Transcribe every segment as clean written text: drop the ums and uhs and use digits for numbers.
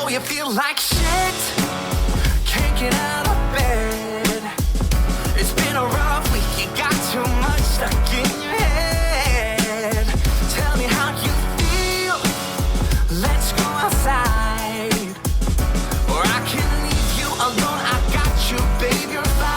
know you feel like shit, can't get out of bed. It's been a rough week, you got too much stuck in your head. Tell me how you feel, let's go outside. Or I can leave you alone, I got you, babe, you're fine.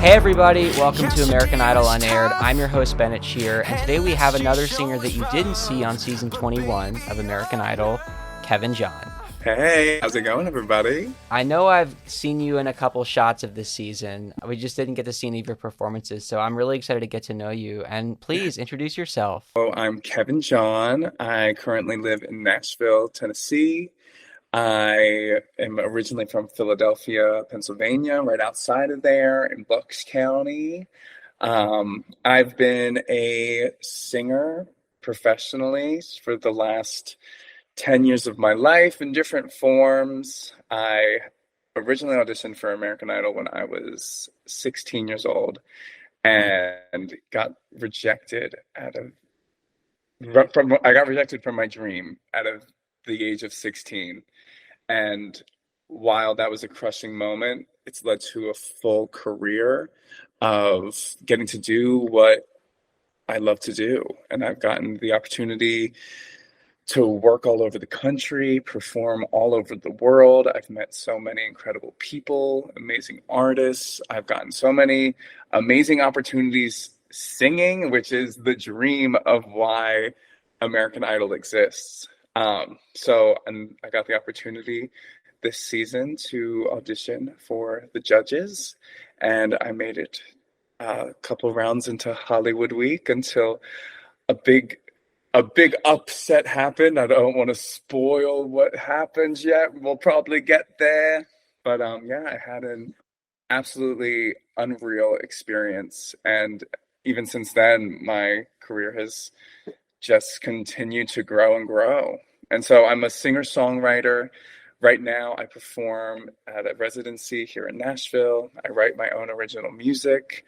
Hey everybody, welcome to American Idol Unaired. I'm your host Bennett Shear, and today we have another singer that you didn't see on season 21 of American Idol, Kevin John. Hey, how's it going, everybody? I know I've seen you in a couple shots of this season. We just didn't get to see any of your performances, so I'm really excited to get to know you. And please introduce yourself. Oh, I'm Kevin John. I currently live in Nashville, Tennessee. I am originally from Philadelphia, Pennsylvania, right outside of there in Bucks County. I've been a singer professionally for the last 10 years of my life in different forms. I originally auditioned for American Idol when I was 16 years old and got rejected I got rejected from my dream out of the age of 16. And while that was a crushing moment, it's led to a full career of getting to do what I love to do. And I've gotten the opportunity to work all over the country, perform all over the world. I've met so many incredible people, amazing artists. I've gotten so many amazing opportunities singing, which is the dream of why American Idol exists. And I got the opportunity this season to audition for the judges, and I made it a couple rounds into Hollywood Week until a big upset happened. I don't want to spoil what happens yet. We'll probably get there. But I had an absolutely unreal experience. And even since then, my career has just continued to grow and grow. And so I'm a singer-songwriter. Right now, I perform at a residency here in Nashville. I write my own original music.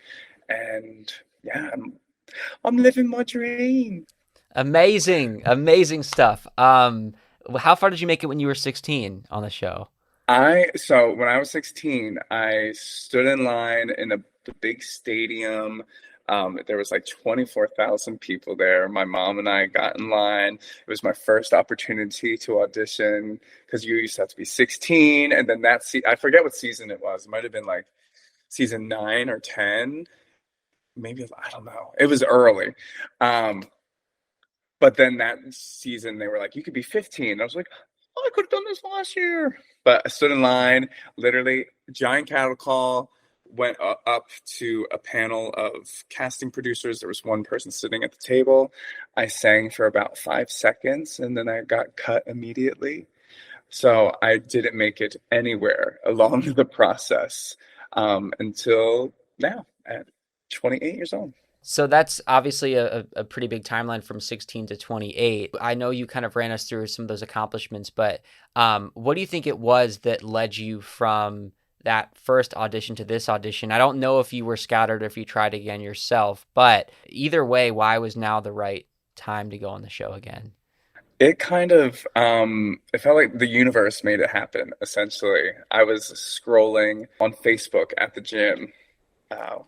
And I'm living my dream. Amazing stuff. How far did you make it when you were 16 on the show? So when I was 16, I stood in line in the big stadium. There was like 24,000 people there. My mom and I got in line. It was my first opportunity to audition because you used to have to be 16. And then I forget what season it was. It might have been like season 9 or 10. Maybe, I don't know. It was early. But then that season, they were like, you could be 15. I was like, oh, I could have done this last year. But I stood in line, literally, giant cattle call, went up to a panel of casting producers. There was one person sitting at the table. I sang for about 5 seconds, and then I got cut immediately. So I didn't make it anywhere along the process until now at 28 years old. So that's obviously a pretty big timeline from 16 to 28. I know you kind of ran us through some of those accomplishments, but what do you think it was that led you from that first audition to this audition? I don't know if you were scattered or if you tried again yourself, but either way, why was now the right time to go on the show again? It kind of, it felt like the universe made it happen, essentially. I was scrolling on Facebook at the gym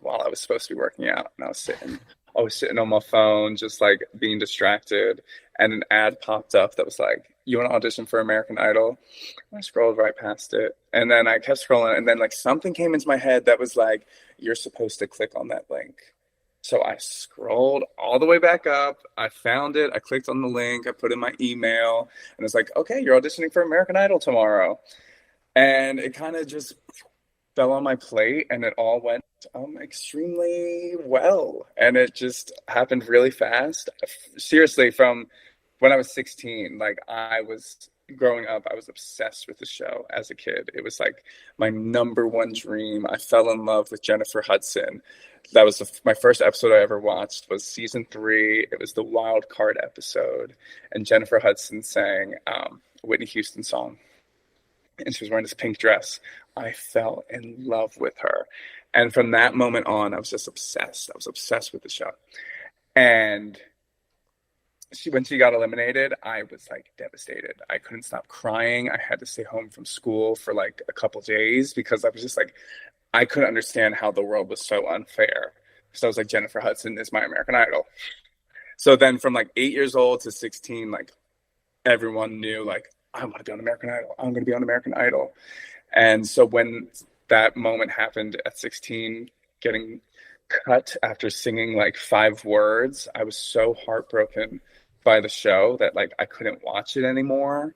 while I was supposed to be working out, and I was sitting on my phone, just like being distracted, and an ad popped up that was like, you want to audition for American Idol? I scrolled right past it, and then I kept scrolling, and then like something came into my head that was like, you're supposed to click on that link. So I scrolled all the way back up, I found it, I clicked on the link, I put in my email, and it's like, okay, you're auditioning for American Idol tomorrow. And it kind of just fell on my plate, and it all went extremely well, and it just happened really fast. Seriously, from when I was 16, like I was growing up, I was obsessed with the show as a kid. It was like my number one dream. I fell in love with Jennifer Hudson. That was my first episode I ever watched was season 3. It was the wild card episode, and Jennifer Hudson sang a Whitney Houston song, and she was wearing this pink dress. I fell in love with her. And from that moment on, I was just obsessed. I was obsessed with the show. And when she got eliminated, I was like devastated. I couldn't stop crying. I had to stay home from school for like a couple days because I was just like, I couldn't understand how the world was so unfair. So I was like, Jennifer Hudson is my American Idol. So then from like 8 years old to 16, like everyone knew like, I want to be on American Idol. I'm going to be on American Idol. And so when that moment happened at 16, getting cut after singing like 5 words, I was so heartbroken by the show that like I couldn't watch it anymore.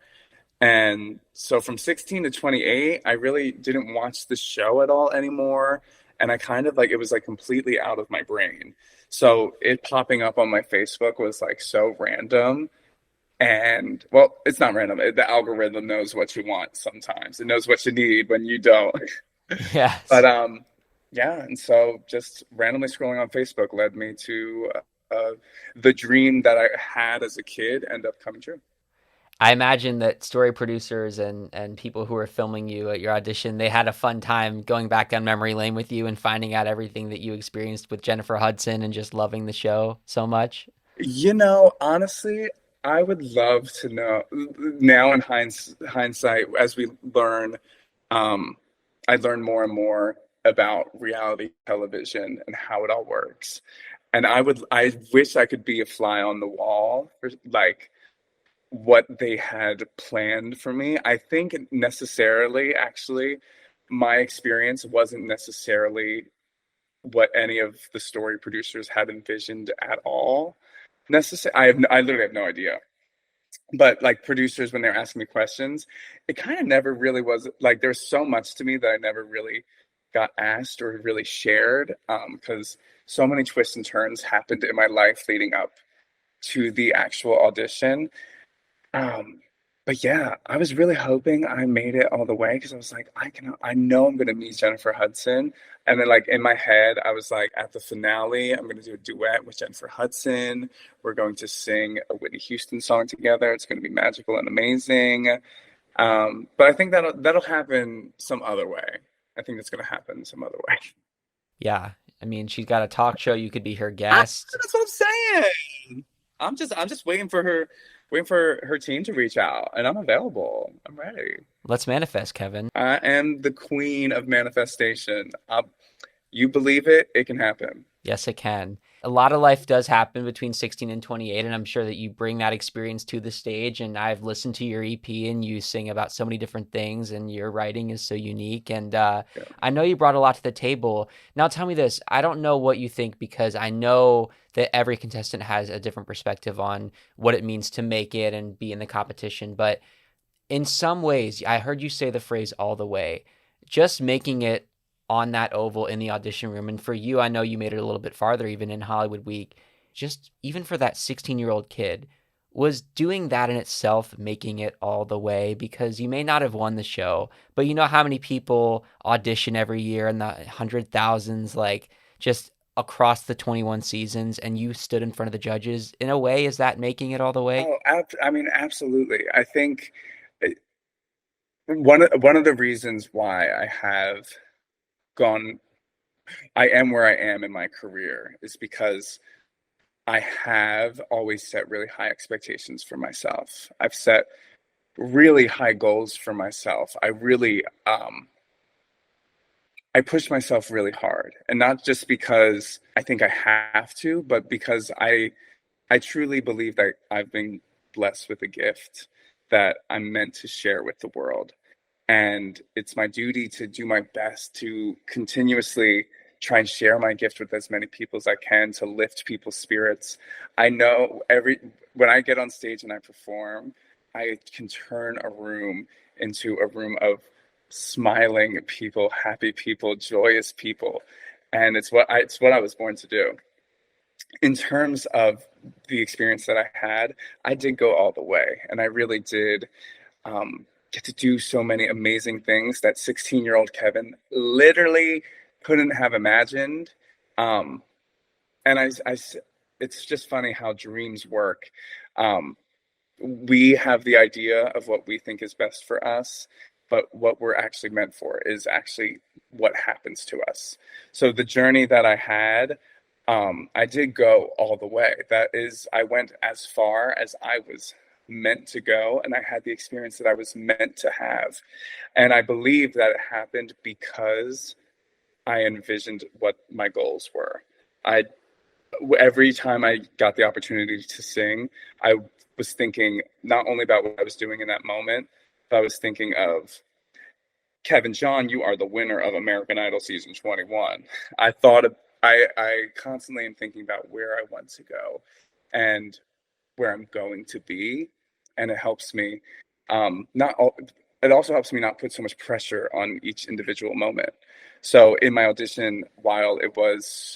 And so from 16 to 28, I really didn't watch the show at all anymore. And I kind of like, it was like completely out of my brain. So it popping up on my Facebook was like so random. And well, it's not random. The algorithm knows what you want sometimes. It knows what you need when you don't. But Yes. yeah, and so just randomly scrolling on Facebook led me to uh, the dream that I had as a kid end up coming true. I imagine that story producers and people who were filming you at your audition, they had a fun time going back down memory lane with you and finding out everything that you experienced with Jennifer Hudson and just loving the show so much. Honestly, I would love to know now in hindsight, as we learn, um, I learn more and more about reality television and how it all works. And I wish I could be a fly on the wall for like what they had planned for me. I think necessarily, actually, my experience wasn't necessarily what any of the story producers had envisioned at all. I literally have no idea. But like producers, when they're asking me questions, it kind of never really was like there's so much to me that I never really got asked or really shared because so many twists and turns happened in my life leading up to the actual audition. Um, but yeah, I was really hoping I made it all the way because I was like, I know I'm gonna meet Jennifer Hudson. And then like in my head, I was like, at the finale, I'm gonna do a duet with Jennifer Hudson. We're going to sing a Whitney Houston song together. It's gonna be magical and amazing. But I think that'll happen some other way. I think it's gonna happen some other way. Yeah. I mean, she's got a talk show. You could be her guest. That's what I'm saying. I'm just waiting for her team to reach out, and I'm available. I'm ready. Let's manifest, Kevin. I am the queen of manifestation. You believe it, it can happen. Yes, it can. A lot of life does happen between 16 and 28, and I'm sure that you bring that experience to the stage. And I've listened to your EP, and you sing about so many different things, and your writing is so unique. And Yeah. I know you brought a lot to the table. Now, tell me this. I don't know what you think because I know that every contestant has a different perspective on what it means to make it and be in the competition. But in some ways, I heard you say the phrase all the way. Just making it on that oval in the audition room. And for you, I know you made it a little bit farther, even in Hollywood Week. Just even for that 16-year-old kid, was doing that in itself making it all the way? Because you may not have won the show, but you know how many people audition every year in the hundred thousands, like just across the 21 seasons, and you stood in front of the judges. In a way, is that making it all the way? Oh, I mean, absolutely. I think one of the reasons why gone, I am where I am in my career is because I have always set really high expectations for myself. I've set really high goals for myself. I push myself really hard, and not just because I think I have to, but because I truly believe that I've been blessed with a gift that I'm meant to share with the world. And it's my duty to do my best to continuously try and share my gift with as many people as I can to lift people's spirits. I know when I get on stage and I perform, I can turn a room into a room of smiling people, happy people, joyous people. And it's what I was born to do. In terms of the experience that I had, I did go all the way, and I really did get to do so many amazing things that 16-year-old Kevin literally couldn't have imagined. Um, and it's just funny how dreams work. Um, we have the idea of what we think is best for us, but what we're actually meant for is actually what happens to us. So the journey that I had, I did go all the way. That is, I went as far as I was meant to go, and I had the experience that I was meant to have. And I believe that it happened because I envisioned what my goals were. I every time I got the opportunity to sing, I was thinking not only about what I was doing in that moment, but I was thinking of Kevin John, you are the winner of American Idol season 21. I thought of, I constantly am thinking about where I want to go and where I'm going to be, and it helps me not all, it also helps me not put so much pressure on each individual moment. So in my audition, while it was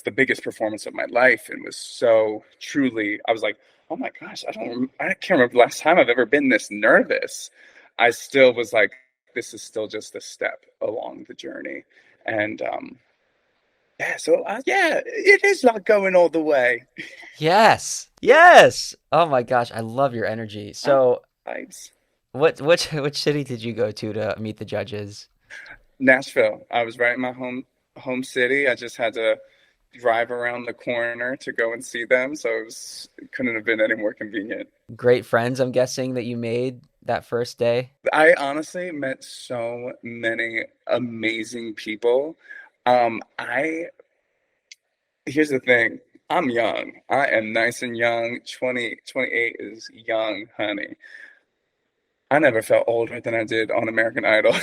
the biggest performance of my life and was so truly, I was like, oh my gosh, I can't remember the last time I've ever been this nervous. I still was like, this is still just a step along the journey. And yeah, so yeah, it is not going all the way. Yes. Yes. Oh my gosh, I love your energy. Uh, So, Vibes. which city did you go to meet the judges? Nashville. I was right in my home city. I just had to drive around the corner to go and see them, so it couldn't have been any more convenient. Great friends, I'm guessing, that you made that first day. I honestly met so many amazing people. I Here's the thing. I'm young. I am nice and young. 28 is young, honey. I never felt older than I did on American Idol.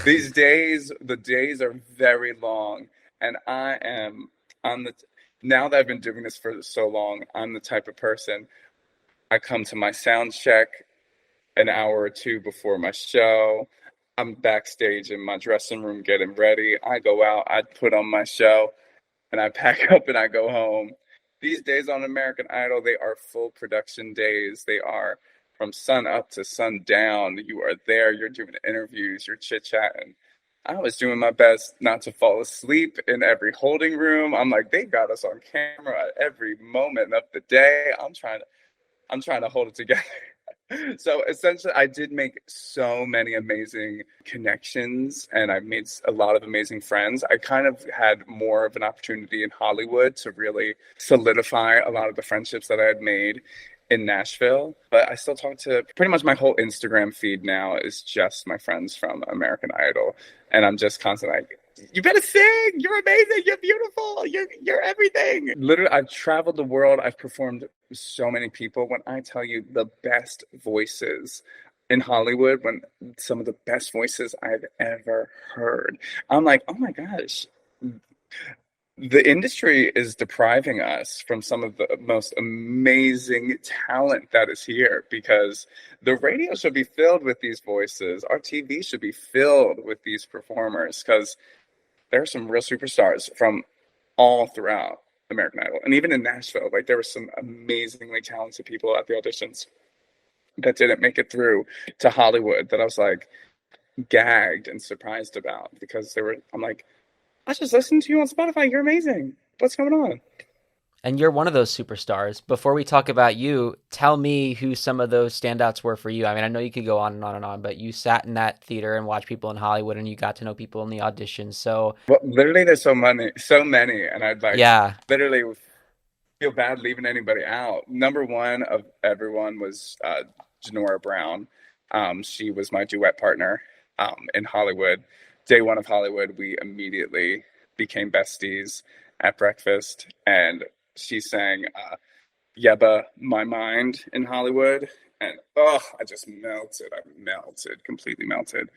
These days, the days are very long, and I'm the now that I've been doing this for so long, I'm the type of person. I come to my sound check an hour or two before my show. I'm backstage in my dressing room getting ready. I go out, I put on my show, and I pack up and I go home. These days on American Idol, they are full production days. They are from sun up to sun down. You are there, you're doing interviews, you're chit chatting. I was doing my best not to fall asleep in every holding room. I'm like, they got us on camera at every moment of the day. I'm trying to hold it together. So essentially, I did make so many amazing connections and I made a lot of amazing friends. I kind of had more of an opportunity in Hollywood to really solidify a lot of the friendships that I had made in Nashville. But I still talk to pretty much my whole Instagram feed now is just my friends from American Idol. And I'm just constantly like, you better sing. You're amazing. You're beautiful. You're everything. Literally, I've traveled the world. I've performed with so many people. When I tell you the best voices in Hollywood, when some of the best voices I've ever heard, I'm like, oh my gosh, the industry is depriving us from some of the most amazing talent that is here because the radio should be filled with these voices. Our TV should be filled with these performers because there are some real superstars from all throughout American Idol. And even in Nashville, like there were some amazingly talented people at the auditions that didn't make it through to Hollywood that I was like gagged and surprised about because I'm like, I just listened to you on Spotify. You're amazing. What's going on? And you're one of those superstars. Before we talk about you, tell me who some of those standouts were for you. I mean, I know you could go on and on and on, but you sat in that theater and watched people in Hollywood and you got to know people in the audition. So, well, literally, there's so many, and I'd like yeah. literally feel bad leaving anybody out. Number one of everyone was Janora Brown. She was my duet partner in Hollywood. Day one of Hollywood, we immediately became besties at breakfast, and she sang Yeba My Mind in Hollywood, and oh, I just melted. I melted, completely melted.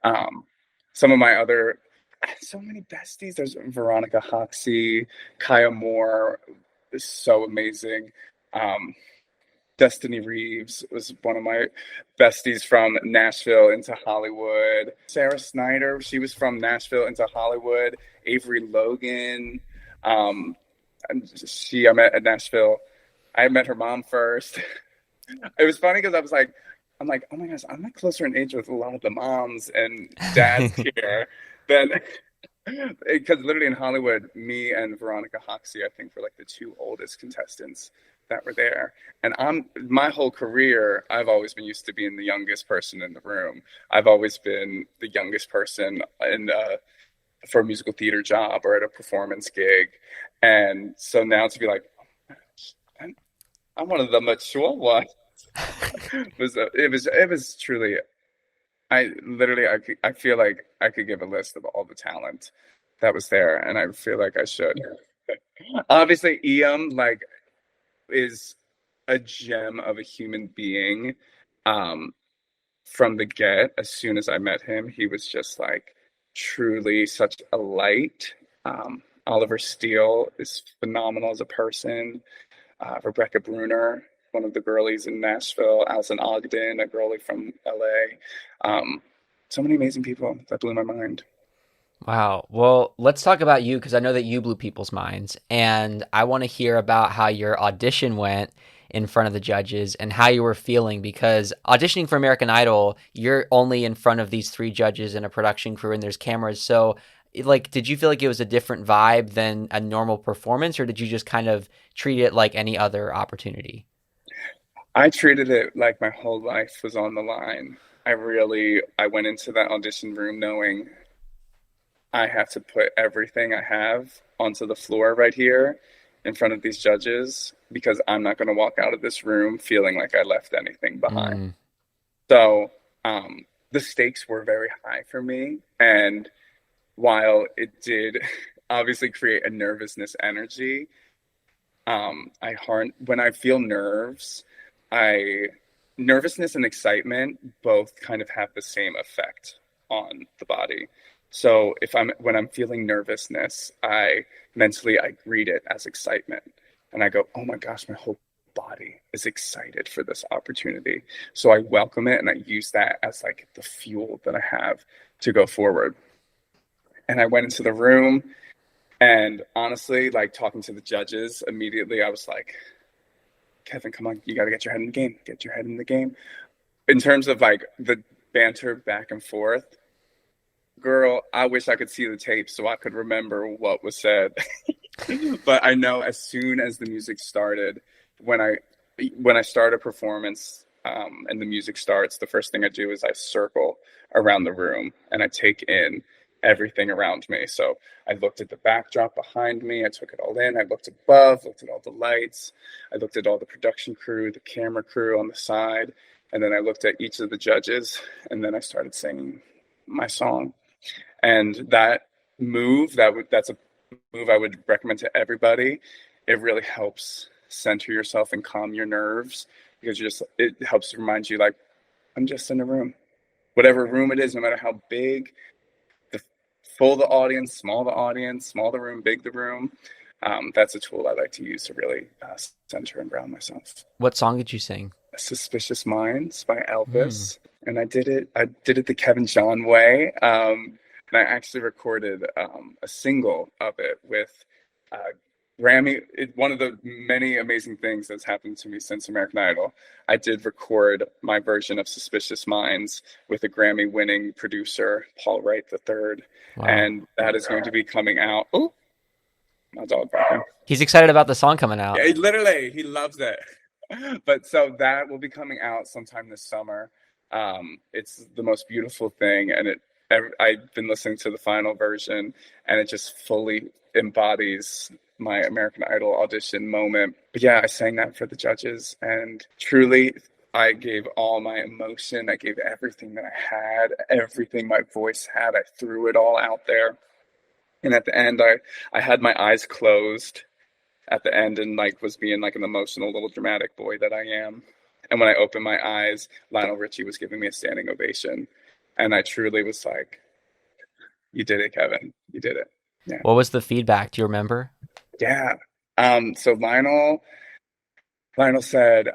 Some of my other, so many besties. There's Veronica Hoxie, Kaya Moore is so amazing. Destiny Reeves was one of my besties from Nashville into Hollywood. Sarah Snyder, she was from Nashville into Hollywood. Avery Logan, I met at Nashville. I met her mom first. It was funny because I'm like, oh my gosh, I'm like closer in age with a lot of the moms and dads here than because literally in Hollywood, me and Veronica Hoxie, I think, were like the two oldest contestants that were there. And my whole career, I've always been used to being the youngest person in the room. I've always been the youngest person in for a musical theater job or at a performance gig. And so now to be like, I'm, I'm one of the mature ones it was truly I feel like I could give a list of all the talent that was there, and I feel like I should. Obviously, like is a gem of a human being. Um, from the get, as soon as I met him, he was just like truly such a light. Oliver Steele is phenomenal as a person. Rebecca Bruner, one of the girlies in Nashville, Allison Ogden, a girlie from LA. So many amazing people that blew my mind. Wow. Well, let's talk about you because I know that you blew people's minds, and I want to hear about how your audition went in front of the judges and how you were feeling because auditioning for American Idol, you're only in front of these three judges and a production crew and there's cameras. So, like, did you feel like it was a different vibe than a normal performance, or did you just kind of treat it like any other opportunity? I treated it like my whole life was on the line. I went into that audition room knowing I have to put everything I have onto the floor right here in front of these judges because I'm not going to walk out of this room feeling like I left anything behind. Mm, So the stakes were very high for me. And while it did obviously create a nervousness energy, when I feel I nervousness and excitement both kind of have the same effect on the body. So when I'm feeling nervousness, I greet it as excitement, and I go, "Oh my gosh, my whole body is excited for this opportunity." So I welcome it and I use that as like the fuel that I have to go forward. And I went into the room, and honestly, like talking to the judges, immediately I was like, Kevin, come on, you got to get your head in the game. Get your head in the game. In terms of like the banter back and forth, girl, I wish I could see the tape so I could remember what was said. But I know as soon as the music started, when I start a performance and the music starts, the first thing I do is I circle around the room and I take in everything around me. So I looked at the backdrop behind me, I took it all in, I looked above, looked at all the lights, I looked at all the production crew, the camera crew on the side, and then I looked at each of the judges, and then I started singing my song. And that's a move I would recommend to everybody. It really helps center yourself and calm your nerves because it helps remind you like I'm just in a room. Whatever room it is, no matter how big, the full the audience, small the room, big the room. That's a tool I like to use to really center and ground myself. what song did you sing? Suspicious Minds by Mm, Elvis. And I did it the Kevin John way. And I actually recorded a single of it with Grammy. One of the many amazing things that's happened to me since American Idol. I did record my version of Suspicious Minds with a Grammy winning producer, Paul Wright III. wow. And that is going to be coming out. Oh, my dog barking. He's excited about the song coming out. Yeah, he loves it. But so that will be coming out sometime this summer. It's the most beautiful thing, and I've been listening to the final version, and it just fully embodies my American Idol audition moment. But yeah, I sang that for the judges, and truly, I gave all my emotion. I gave everything that I had, everything my voice had. I threw it all out there. And at the end, I had my eyes closed at the end and like was being like an emotional little dramatic boy that I am. And when I opened my eyes, Lionel Richie was giving me a standing ovation. And I truly was like, you did it, Kevin. You did it. Yeah. What was the feedback? Do you remember? Yeah. So Lionel said,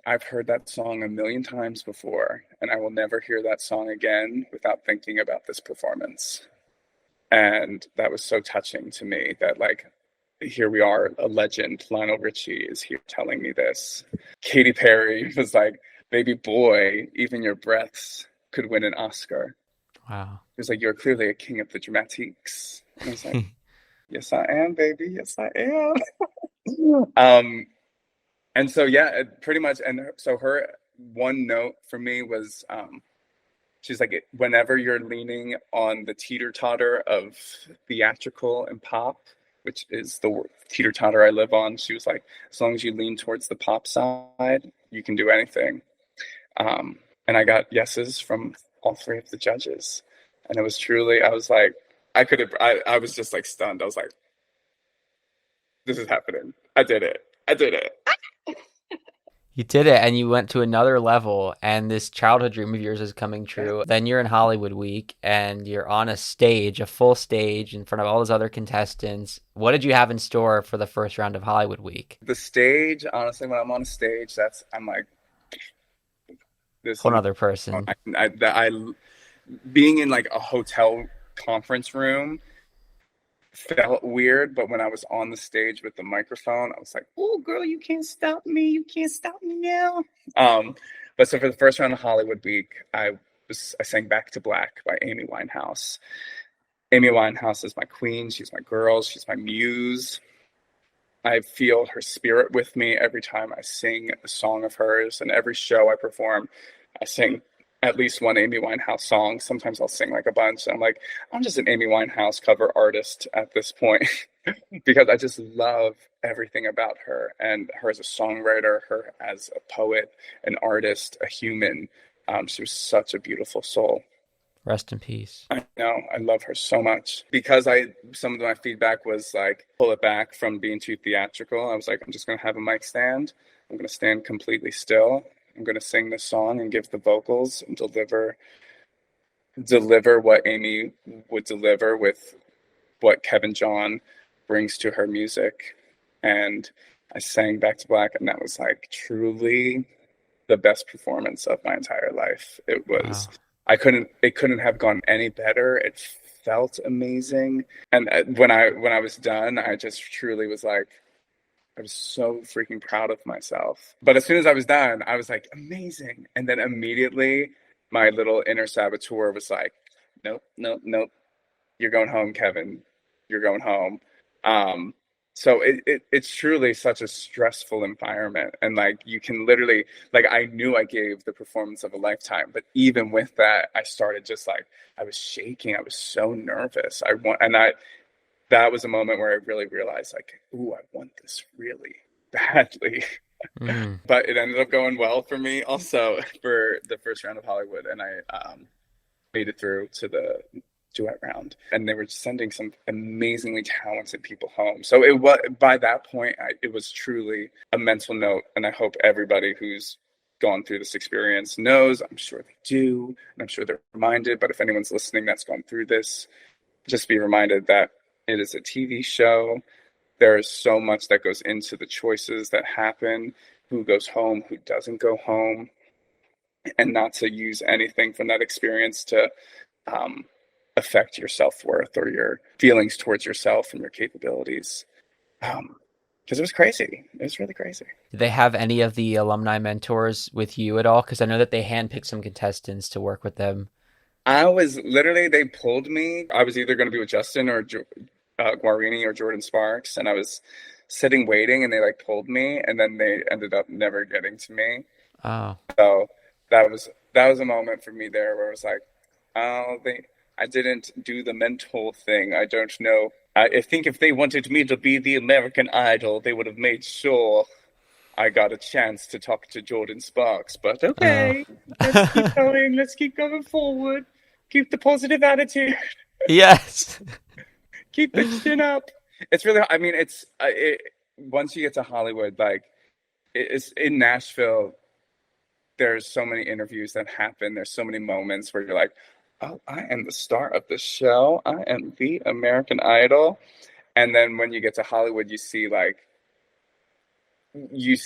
I've heard that song a million times before, and I will never hear that song again without thinking about this performance. And that was so touching to me that like here we are, a legend. Lionel Richie is here telling me this. Katy Perry was like, baby boy, even your breaths could win an Oscar. Wow. It was like, you're clearly a king of the dramatiques. And I was like, yes, I am, baby. Yes, I am. And so, yeah, pretty much. And so her one note for me was she's like, whenever you're leaning on the teeter-totter of theatrical and pop, which is the teeter-totter I live on, she was like, as long as you lean towards the pop side, you can do anything. And I got yeses from all three of the judges. And it was truly, I was like, I was just like stunned. I was like, this is happening. I did it. I did it. You did it, and you went to another level, and this childhood dream of yours is coming true. Then you're in Hollywood Week, and you're on a stage, a full stage, in front of all those other contestants. What did you have in store for the first round of Hollywood Week? The stage, honestly, when I'm on a stage, I'm like, this Whole other person. Being in like a hotel conference room felt weird, but when I was on the stage with the microphone, I was like, "Oh, girl, you can't stop me! You can't stop me now!" But so for the first round of Hollywood Week, I sang "Back to Black" by Amy Winehouse. Amy Winehouse is my queen. She's my girl. She's my muse. I feel her spirit with me every time I sing a song of hers, and every show I perform, I sing at least one Amy Winehouse song. Sometimes I'll sing like a bunch. I'm like, I'm just an Amy Winehouse cover artist at this point because I just love everything about her, and her as a songwriter, her as a poet, an artist, a human. She was such a beautiful soul. Rest in peace. I know. I love her so much. Because some of my feedback was like, pull it back from being too theatrical. I was like, I'm just going to have a mic stand. I'm going to stand completely still. I'm going to sing this song and give the vocals and deliver what Amy would deliver with what Kevin John brings to her music. And I sang Back to Black, and that was like truly the best performance of my entire life. It was, wow. It couldn't have gone any better. It felt amazing. And when I was done, I just truly was like, I was so freaking proud of myself. But as soon as I was done, I was like, amazing. And then immediately my little inner saboteur was like, nope. You're going home, Kevin. You're going home. So it's truly such a stressful environment. And like, you can literally, like, I knew I gave the performance of a lifetime, but even with that, I started just like, I was shaking. I was so nervous. That was a moment where I really realized, like, ooh, I want this really badly. But it ended up going well for me also for the first round of Hollywood. And I made it through to the duet round. And they were sending some amazingly talented people home. So it was, by that point, it was truly a mental note. And I hope everybody who's gone through this experience knows. I'm sure they do. And I'm sure they're reminded. But if anyone's listening that's gone through this, just be reminded that it is a TV show. There is so much that goes into the choices that happen, who goes home, who doesn't go home, and not to use anything from that experience to affect your self-worth or your feelings towards yourself and your capabilities. Because it was crazy. It was really crazy. Did they have any of the alumni mentors with you at all? Because I know that they handpicked some contestants to work with them. They pulled me. I was either going to be with Justin or Guarini or Jordan Sparks, and I was sitting waiting, and they like pulled me, and then they ended up never getting to me. Oh. So that was a moment for me there where I was like, I didn't do the mental thing. I don't know. I think if they wanted me to be the American Idol, they would have made sure I got a chance to talk to Jordan Sparks. But okay, let's keep going. Let's keep going forward. Keep the positive attitude. Yes. Keep the chin up. It's really, I mean, once you get to Hollywood, like, it's in Nashville, there's so many interviews that happen. There's so many moments where you're like, oh, I am the star of the show. I am the American Idol. And then when you get to Hollywood, you see, like, you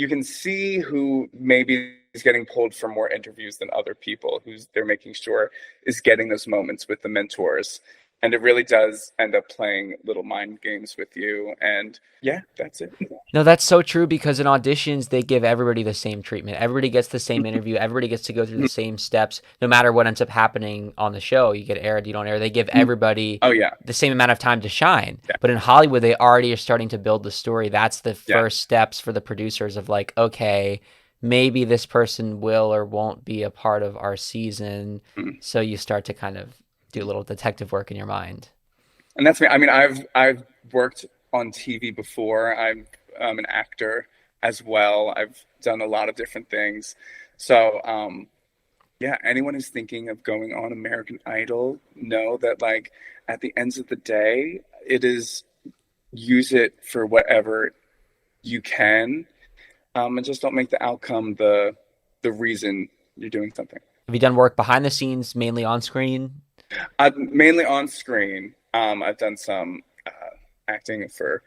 can see who maybe is getting pulled for more interviews than other people, they're making sure is getting those moments with the mentors. And it really does end up playing little mind games with you. And yeah, that's it. No, that's so true, because in auditions, they give everybody the same treatment. Everybody gets the same interview. Everybody gets to go through the same steps, no matter what ends up happening on the show. You get aired, you don't air. They give everybody the same amount of time to shine. Yeah. But in Hollywood, they already are starting to build the story. That's the first steps for the producers of like, okay, maybe this person will or won't be a part of our season. Mm. So you start to kind of do a little detective work in your mind. And that's me. I mean, I've worked on TV before. I'm an actor as well. I've done a lot of different things. So, yeah, anyone who's thinking of going on American Idol, know that like at the end of the day, it is use it for whatever you can, and just don't make the outcome the reason you're doing something. Have you done work behind the scenes, mainly on screen? Mainly on screen. I've done some acting for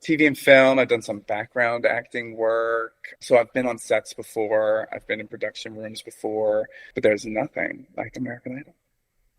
TV and film. I've done some background acting work. So I've been on sets before. I've been in production rooms before, but there's nothing like American Idol.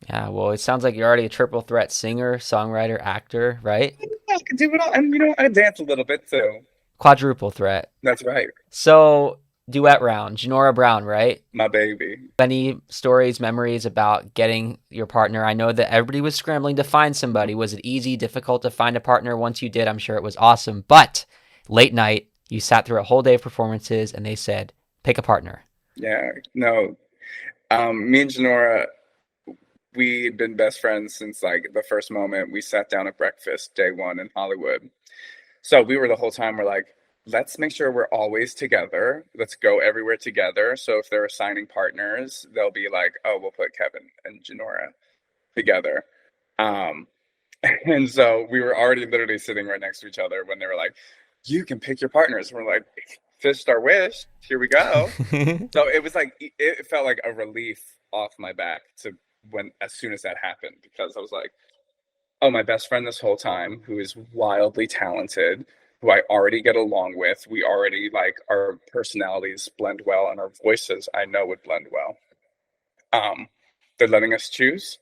Yeah, well, it sounds like you're already a triple threat singer, songwriter, actor, right? I can do it all. And, I dance a little bit too. Quadruple threat. That's right. So, duet round, Janora Brown, right? My baby. Any stories, memories about getting your partner? I know that everybody was scrambling to find somebody. Was it easy, difficult to find a partner? Once you did, I'm sure it was awesome. But late night, you sat through a whole day of performances and they said, pick a partner. Yeah. No. Me and Janora, we'd been best friends since like the first moment we sat down at breakfast day one in Hollywood. So we were the whole time, we're like, let's make sure we're always together. Let's go everywhere together. So if they're assigning partners, they'll be like, oh, we'll put Kevin and Janora together. Um, and so we were already literally sitting right next to each other when they were like, you can pick your partners. And we're like, fished our wish. Here we go. So it was like, it felt like a relief off my back to as soon as that happened, because I was like, oh, my best friend this whole time, who is wildly talented, who I already get along with. We already like our personalities blend well, and our voices I know would blend well. They're letting us choose.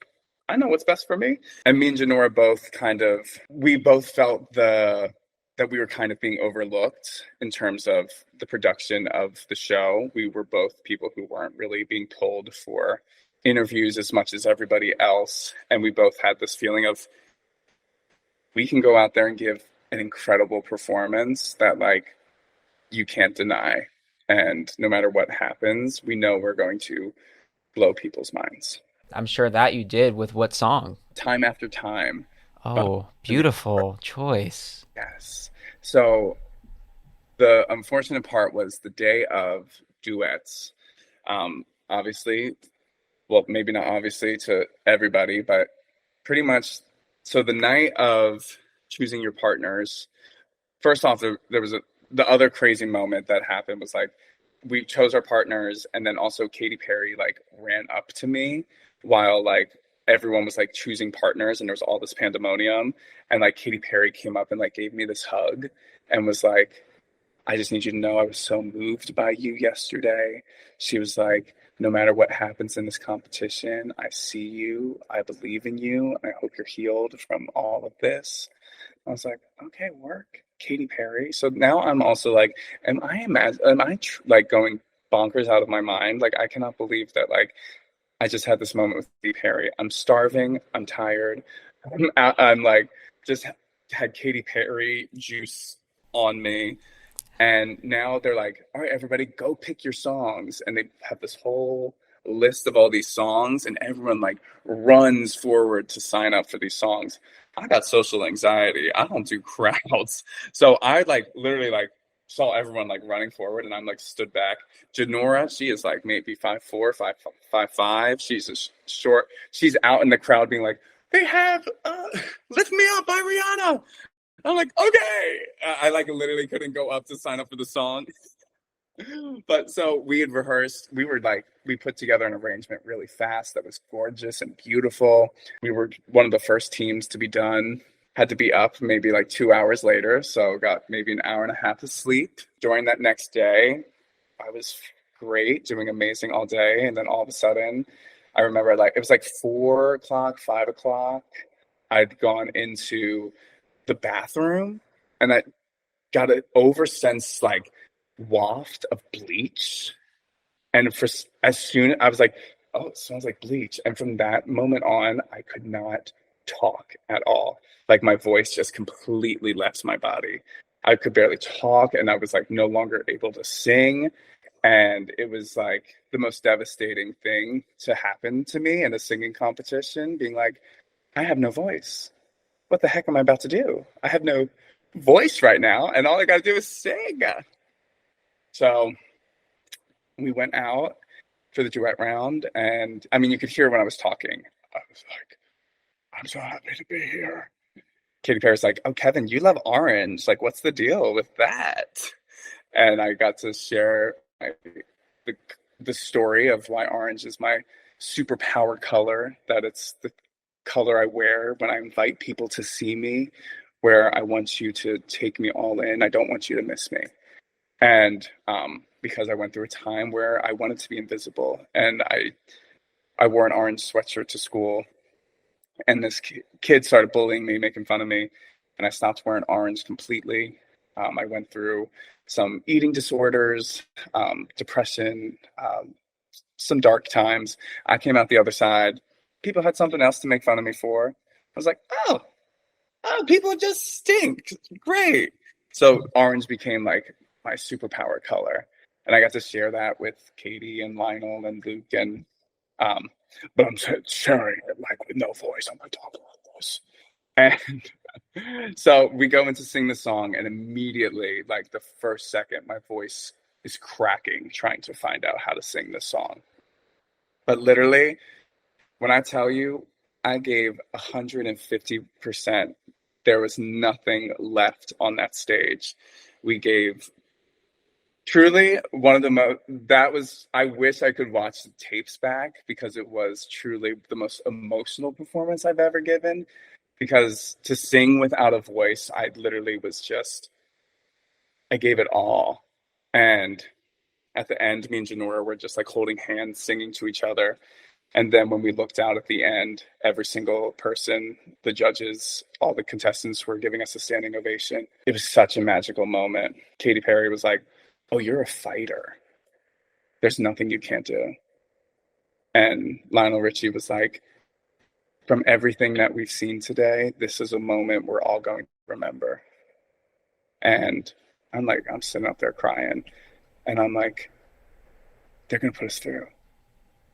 I know what's best for me. And me and Janora we both felt that we were kind of being overlooked in terms of the production of the show. We were both people who weren't really being pulled for interviews as much as everybody else. And we both had this feeling of, we can go out there and give an incredible performance that like you can't deny. And no matter what happens, we know we're going to blow people's minds. I'm sure that you did. With what song? Time after time. Oh, beautiful choice. Yes. So the unfortunate part was the day of duets. Obviously, well, maybe not obviously to everybody, but pretty much. So the night of choosing your partners, first off, there was the other crazy moment that happened was like, we chose our partners, and then also Katy Perry like ran up to me while like everyone was like choosing partners, and there was all this pandemonium, and like Katy Perry came up and like gave me this hug and was like, I just need you to know I was so moved by you yesterday. She was like, no matter what happens in this competition, I see you, I believe in you, and I hope you're healed from all of this. I was like, okay, work, Katy Perry. So now I'm also like, like going bonkers out of my mind? Like, I cannot believe that like I just had this moment with Katy Perry. I'm starving, I'm tired, I'm like just had Katy Perry juice on me. And now they're like, all right, everybody, go pick your songs. And they have this whole list of all these songs, and everyone like runs forward to sign up for these songs. I got social anxiety. I don't do crowds. So I like literally like saw everyone like running forward, and I'm like stood back. Janora, she is like maybe 5'4", 5'5". She's short. She's out in the crowd being like, they have Lift Me Up by Rihanna. I'm like, okay. I like literally couldn't go up to sign up for the song. But so we had rehearsed. We put together an arrangement really fast that was gorgeous and beautiful. We were one of the first teams to be done. Had to be up maybe like 2 hours later. So got maybe an hour and a half of sleep. During that next day, I was great, doing amazing all day. And then all of a sudden, I remember like it was like 4 o'clock, 5 o'clock. I'd gone into the bathroom, and I got an oversense like waft of bleach, and for as soon I was like, oh, it smells like bleach. And from that moment on, I could not talk at all. Like my voice just completely left my body. I could barely talk, and I was like no longer able to sing. And it was like the most devastating thing to happen to me in a singing competition, being like, I have no voice. What the heck am I about to do? I have no voice right now, and all I got to do is sing. So we went out for the duet round, and I mean, you could hear when I was talking. I was like, I'm so happy to be here. Katy Perry's like, oh, Kevin, you love orange. Like, what's the deal with that? And I got to share the, the story of why orange is my superpower color, that it's the color I wear when I invite people to see me, where I want you to take me all in. I don't want you to miss me. And because I went through a time where I wanted to be invisible, and I wore an orange sweatshirt to school, and this kid started bullying me, making fun of me, and I stopped wearing orange completely. I went through some eating disorders, depression, some dark times. I came out the other side. People had something else to make fun of me for. I was like, oh, people just stink. Great. So orange became like my superpower color. And I got to share that with Katie and Lionel and Luke, and but I'm sharing it like with no voice. I'm gonna talk like this. And so we go in to sing the song, and immediately, like the first second, my voice is cracking trying to find out how to sing this song. But literally, when I tell you I gave 150%, there was nothing left on that stage. We gave truly one of the most, that was, I wish I could watch the tapes back, because it was truly the most emotional performance I've ever given. Because to sing without a voice, I literally was just, I gave it all. And at the end, me and Janora were just like holding hands, singing to each other. And then when we looked out at the end, every single person, the judges, all the contestants were giving us a standing ovation. It was such a magical moment. Katy Perry was like, oh, you're a fighter. There's nothing you can't do. And Lionel Richie was like, from everything that we've seen today, this is a moment we're all going to remember. And I'm sitting up there crying. And I'm like, they're going to put us through.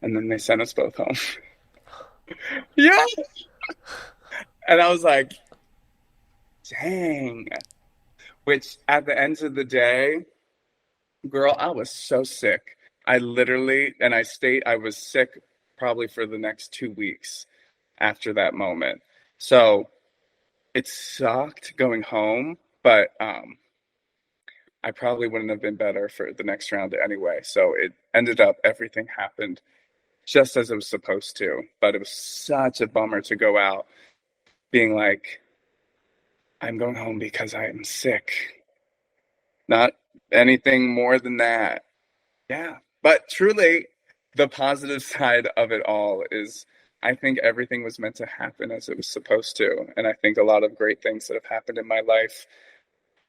And then they sent us both home. Yeah. And I was like, dang. Which at the end of the day, girl, I was so sick. I was sick probably for the next 2 weeks after that moment. So it sucked going home, but I probably wouldn't have been better for the next round anyway. So it ended up, everything happened just as it was supposed to. But it was such a bummer to go out being like, I'm going home because I am sick. Not anything more than that. Yeah. But truly, the positive side of it all is I think everything was meant to happen as it was supposed to. And I think a lot of great things that have happened in my life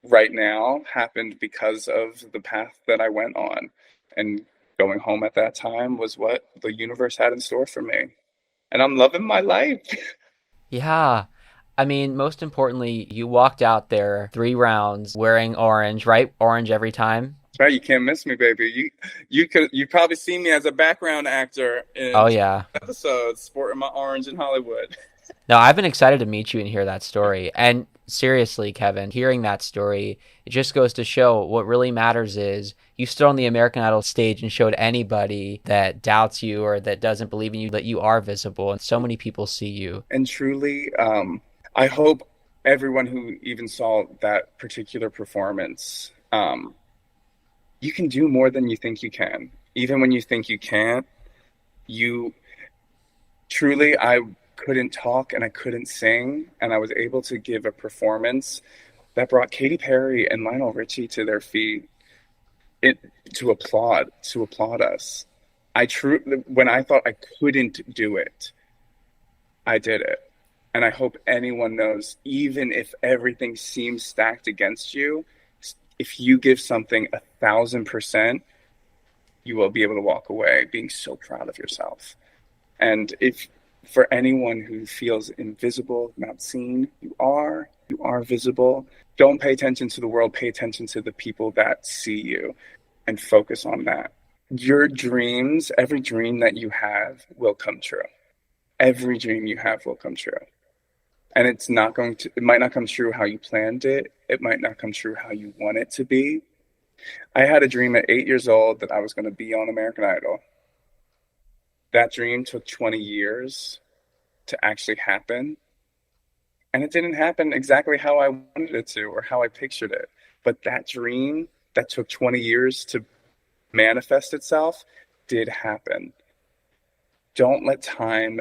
right now happened because of the path that I went on. And going home at that time was what the universe had in store for me. And I'm loving my life. Yeah. I mean, most importantly, you walked out there 3 rounds wearing orange, right? Orange every time. That's right. You can't miss me, baby. You probably see me as a background actor in Oh, yeah. episodes sporting my orange in Hollywood. No, I've been excited to meet you and hear that story. And seriously, Kevin, hearing that story, it just goes to show what really matters is you stood on the American Idol stage and showed anybody that doubts you or that doesn't believe in you that you are visible, and so many people see you. And truly, I hope everyone who even saw that particular performance, you can do more than you think you can. Even when you think you can't, I couldn't talk and I couldn't sing, and I was able to give a performance that brought Katy Perry and Lionel Richie to their feet to applaud us. When I thought I couldn't do it, I did it. And I hope anyone knows, even if everything seems stacked against you, if you give something 1,000%, you will be able to walk away being so proud of yourself. And if for anyone who feels invisible, not seen, you are visible. Don't pay attention to the world, pay attention to the people that see you. and focus on that. Your dreams, every dream that you have will come true. Every dream you have will come true. And it might not come true how you planned it. It might not come true how you want it to be. I had a dream at 8 years old that I was going to be on American Idol. That dream took 20 years to actually happen. And it didn't happen exactly how I wanted it to or how I pictured it. But that dream that took 20 years to manifest itself did happen. Don't let time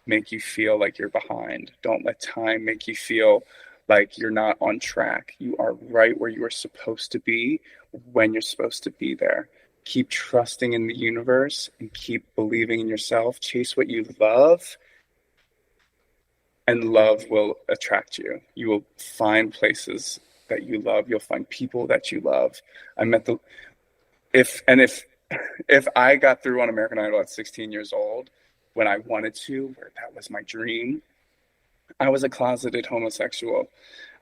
make you feel like you're behind. Don't let time make you feel like you're not on track. You are right where you are supposed to be when you're supposed to be there. Keep trusting in the universe and keep believing in yourself. Chase what you love, and love will attract you. You will find places that you love. You'll find people that you love. If I got through on American Idol at 16 years old, when I wanted to, where that was my dream, I was a closeted homosexual.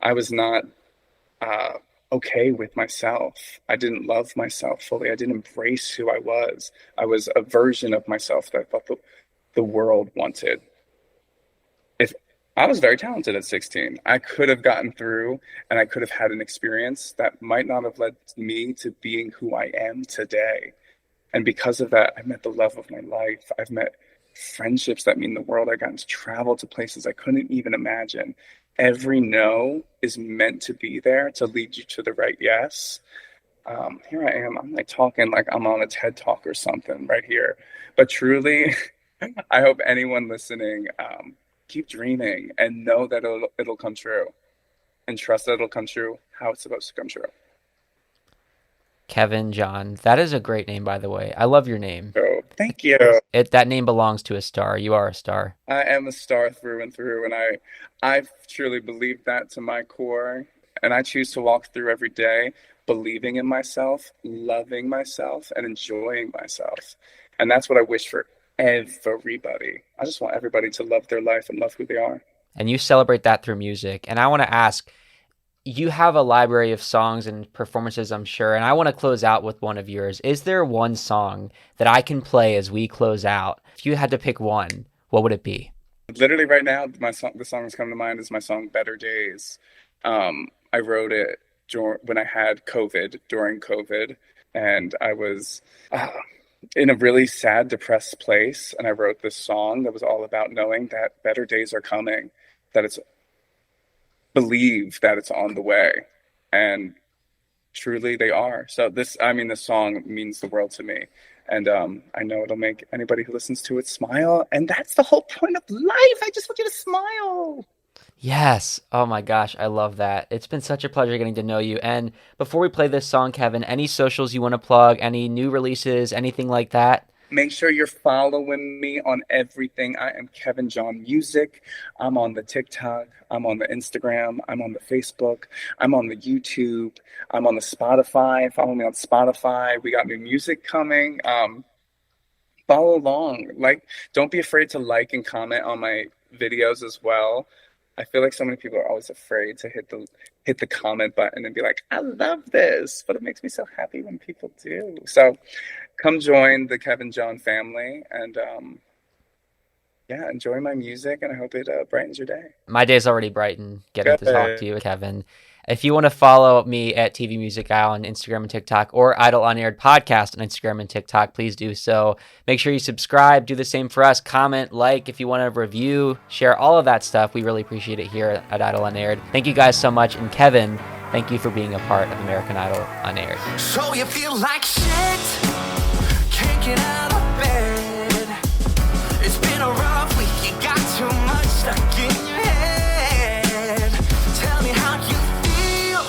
I was not okay with myself. I didn't love myself fully. I didn't embrace who I was. I was a version of myself that I thought the world wanted. If I was very talented at 16, I could have gotten through and I could have had an experience that might not have led me to being who I am today. And because of that, I met the love of my life. I've met friendships that mean the world. I've gotten to travel to places I couldn't even imagine. Every no is meant to be there to lead you to the right yes. Here I am. I'm like talking like I'm on a TED Talk or something right here. But truly, I hope anyone listening, keep dreaming and know that it'll come true. And trust that it'll come true how it's supposed to come true. Kevin John, that is a great name, by the way. I love your name. So, thank you. That name belongs to a star. You are a star. I am a star through and through, and I truly believe that to my core. And I choose to walk through every day believing in myself, loving myself, and enjoying myself. And that's what I wish for everybody. I just want everybody to love their life and love who they are. And you celebrate that through music. And I want to ask, you have a library of songs and performances, I'm sure, and I want to close out with one of yours. Is there one song that I can play as we close out? If you had to pick one, what would it be? Literally right now, the song that's coming to mind is my song Better Days. I wrote it when I had COVID, during COVID, and I was in a really sad, depressed place, and I wrote this song that was all about knowing that better days are coming, that believe that it's on the way, and truly they are. So this song means the world to me, and I know it'll make anybody who listens to it smile, and that's the whole point of life. I just want you to smile. Yes. Oh my gosh, I love that. It's been such a pleasure getting to know you. And before we play this song, Kevin, any socials you want to plug, any new releases, anything like that? Make sure you're following me on everything. I am Kevin John Music. I'm on the TikTok. I'm on the Instagram. I'm on the Facebook. I'm on the YouTube. I'm on the Spotify. Follow me on Spotify. We got new music coming. Follow along. Don't be afraid to like and comment on my videos as well. I feel like so many people are always afraid to hit the comment button and be like, I love this, but it makes me so happy when people do. So come join the Kevin John family and enjoy my music, and I hope it brightens your day. My day's already brightened getting to talk to you, Kevin. If you want to follow me at TV Music Al on Instagram and TikTok, or Idol Unaired Podcast on Instagram and TikTok, please do so. Make sure you subscribe. Do the same for us. Comment, like if you want to review, share all of that stuff. We really appreciate it here at Idol Unaired. Thank you guys so much. And Kevin, thank you for being a part of American Idol Unaired. So you feel like shit, can't get out of bed. It's been a rough week, you got too much stuck in your head. Tell me how you feel,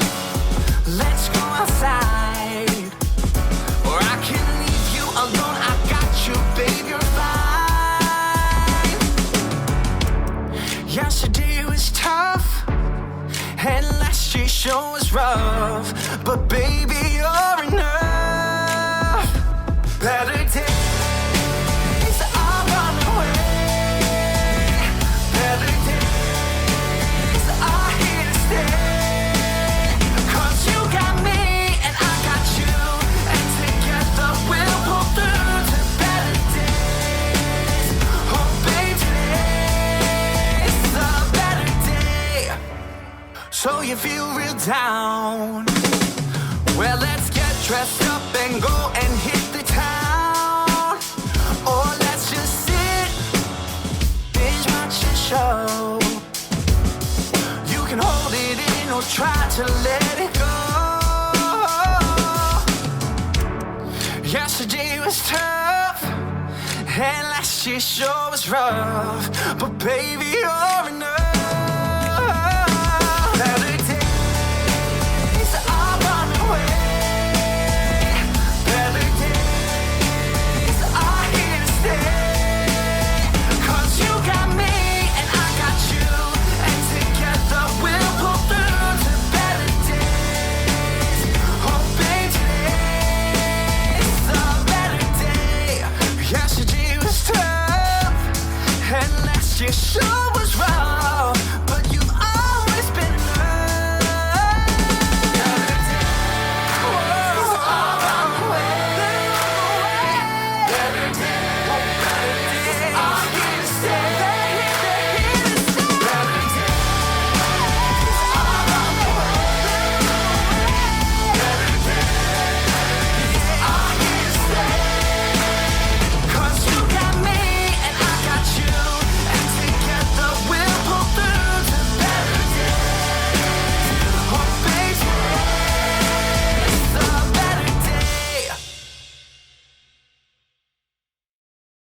let's go outside. Or I can leave you alone, I got you, babe, you're fine. Yesterday was tough, and last year's show was rough, but baby, you're enough. Better days are on the way. Better days are here to stay. 'Cause you got me and I got you, and so you feel real down. Well, let's get dressed up and go and hit the town. Or let's just sit, binge watch a show. You can hold it in or try to let it go. Yesterday was tough, and last year's show was rough, but baby, you're enough. Better days are on the way. Better days are here to stay. 'Cause you got me and I got you, and together we'll pull through to better days. Oh baby, today's a better day. Yesterday was tough, and last year's show was rough.